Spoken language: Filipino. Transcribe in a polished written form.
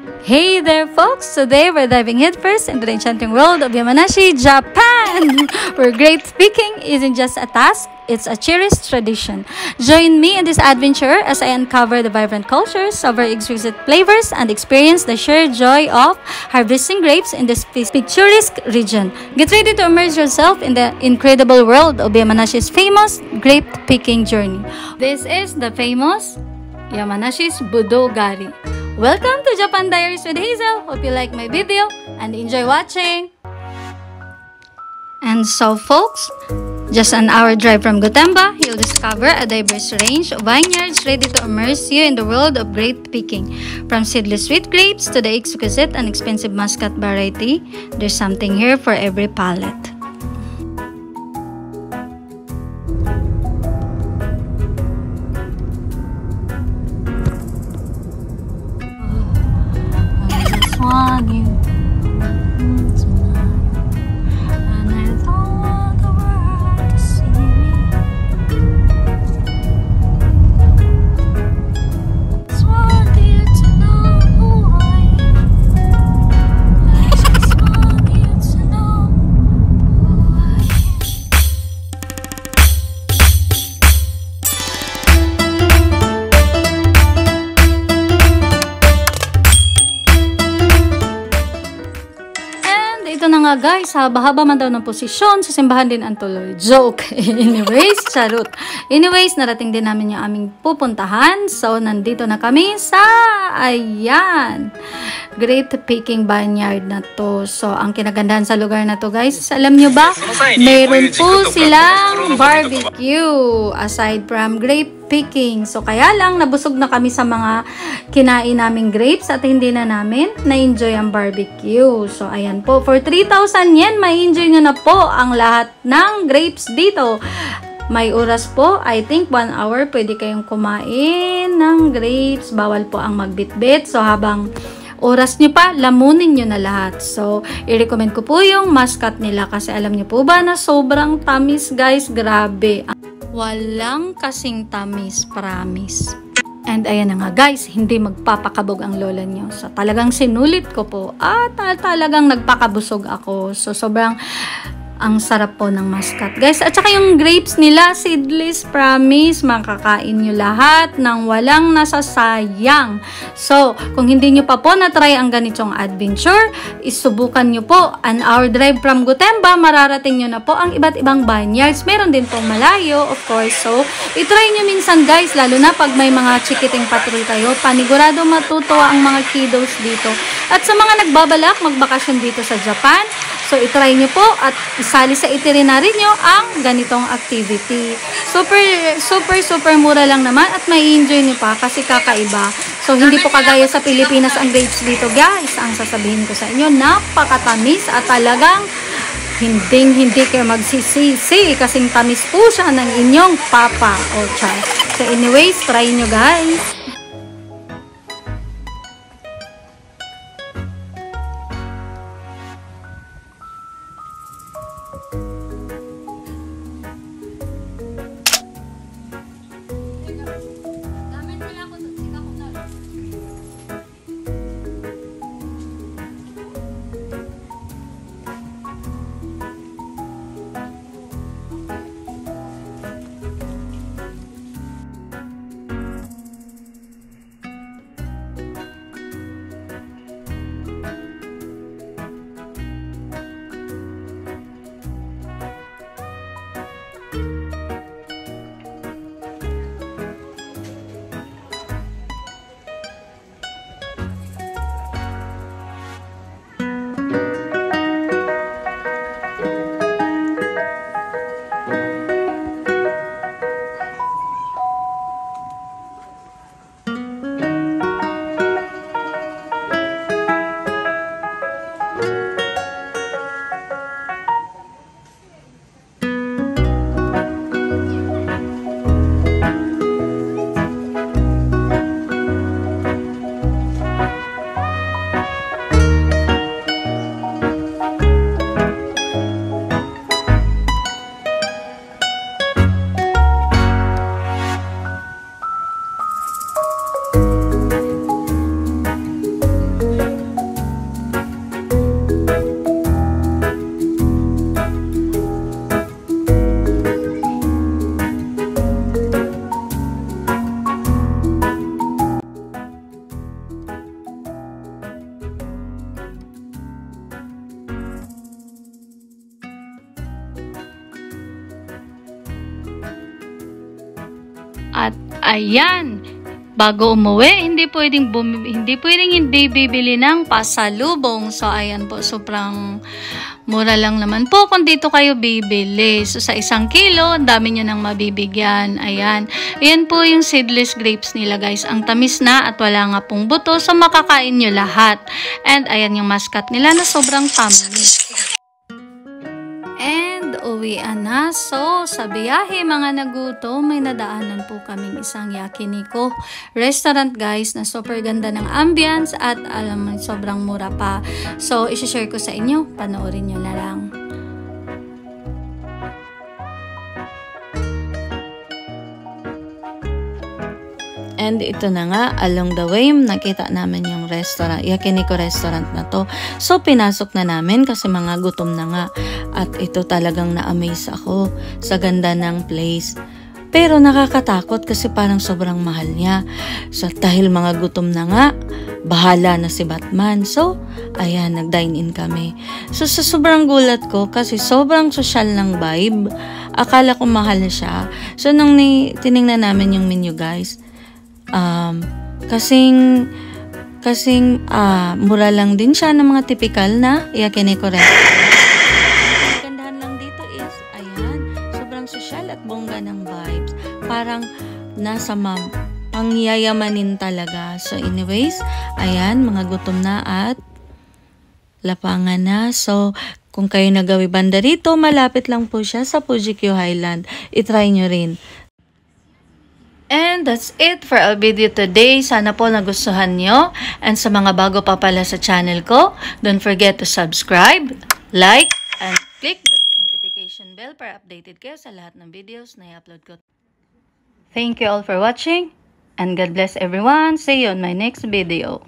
Hey there folks! Today we're diving headfirst into the enchanting world of Yamanashi, Japan! Where grape picking isn't just a task, it's a cherished tradition. Join me in this adventure as I uncover the vibrant cultures of our exquisite flavors and experience the sheer joy of harvesting grapes in this picturesque region. Get ready to immerse yourself in the incredible world of Yamanashi's famous grape picking journey. This is the famous Yamanashi's Budogari. Welcome to Japan Diaries with Hazel. Hope you like my video and enjoy watching. And so folks, just an hour drive from Gotemba, you'll discover a diverse range of vineyards ready to immerse you in the world of grape picking. From seedless sweet grapes to the exquisite and expensive Muscat variety, there's something here for every palate. Want you tonight, and I don't want the world to see me. Just want you to know who I am. I just want you to know who I am. Ito na nga guys, haba-haba man daw ng posisyon, sa simbahan din ang tuloy. Joke! Anyways, charot. Anyways, narating din namin yung aming pupuntahan. So, nandito na kami sa, ayan, grape picking vineyard na to. So, ang kinagandahan sa lugar na to guys, alam nyo ba, mayroon po silang barbecue aside from grape picking. So, kaya lang, nabusog na kami sa mga kinain naming grapes at hindi na namin na-enjoy ang barbecue. So, ayan po. For 3,000 yen, may enjoy nyo na po ang lahat ng grapes dito. May oras po, I think 1 hour, pwede kayong kumain ng grapes. Bawal po ang magbitbit. So, habang oras nyo pa, lamunin nyo na lahat. So, i-recommend ko po yung Muscat nila kasi alam nyo po ba na sobrang tamis guys. Grabe. Walang kasing tamis, promise. And ayan na nga guys, hindi magpapakabog ang lola nyo. So talagang sinulit ko po at talagang nagpakabusog ako. So sobrang ang sarap po ng Muscat guys. At saka yung grapes nila, seedless, promise, makakain nyo lahat ng walang nasasayang. So, kung hindi nyo pa po na-try ang ganitong adventure, isubukan nyo po. An hour drive from Gotemba, mararating nyo na po ang iba't ibang vineyards. Meron din pong malayo, of course. So, itry nyo minsan guys, lalo na pag may mga chikiting patrol kayo, panigurado matutuwa ang mga kiddos dito. At sa mga nagbabalak magbakasyon dito sa Japan, so itry nyo po at isali sa itinerary nyo ang ganitong activity. Super mura lang naman at may enjoy nyo pa kasi kakaiba. So hindi po kagaya sa Pilipinas ang grapes dito guys. Ang sasabihin ko sa inyo, napakatamis at talagang hindi kayo magsisisi kasing tamis po siya ng inyong papa o char. So anyways, try nyo guys. Ayan. Bago umuwi, hindi pwedeng hindi bibili ng pasalubong. So, ayan po, sobrang mura lang naman po kung dito kayo bibili. So, sa 1 kilo, ang dami nyo nang mabibigyan. Ayan. Ayan po yung seedless grapes nila, guys. Ang tamis na at wala nga pong buto. So, makakain nyo lahat. And, ayan yung mascot nila na sobrang tamis. And, uwian na. So, sa biyahe, mga nagutom, may nadaanan po kaming isang Yakiniko restaurant, guys, na super ganda ng ambience at alam mo, sobrang mura pa. So, isi-share ko sa inyo. Panoorin nyo na lang. And ito na nga, along the way, nakita namin yung restaurant, Yakiniko restaurant na to. So, pinasok na namin kasi mga gutom na nga. At ito talagang na-amaze ako sa ganda ng place. Pero nakakatakot kasi parang sobrang mahal niya. So, dahil mga gutom na nga, bahala na si Batman. So, ayan, nag-dine in kami. So, sa sobrang gulat ko kasi sobrang social ng vibe. Akala ko mahal siya. So, nung tiningnan namin yung menu, guys, kasing mura lang din siya ng mga typical na Yakiniko restaurant. Kagandahan lang dito is, ayan, sobrang social at bongga ng vibes. Parang nasa pangyayamanin talaga. So anyways, ayan, mga gutom na at lapangan na. So, kung kayo nagawi banda rito, malapit lang po siya sa Fuji-Q Highland. I-try nyo rin. And that's it for our video today. Sana po nagustuhan nyo. And sa mga bago pa pala sa channel ko, don't forget to subscribe, like, and click the notification bell para updated kayo sa lahat ng videos na i-upload ko. Thank you all for watching, and God bless everyone. See you on my next video.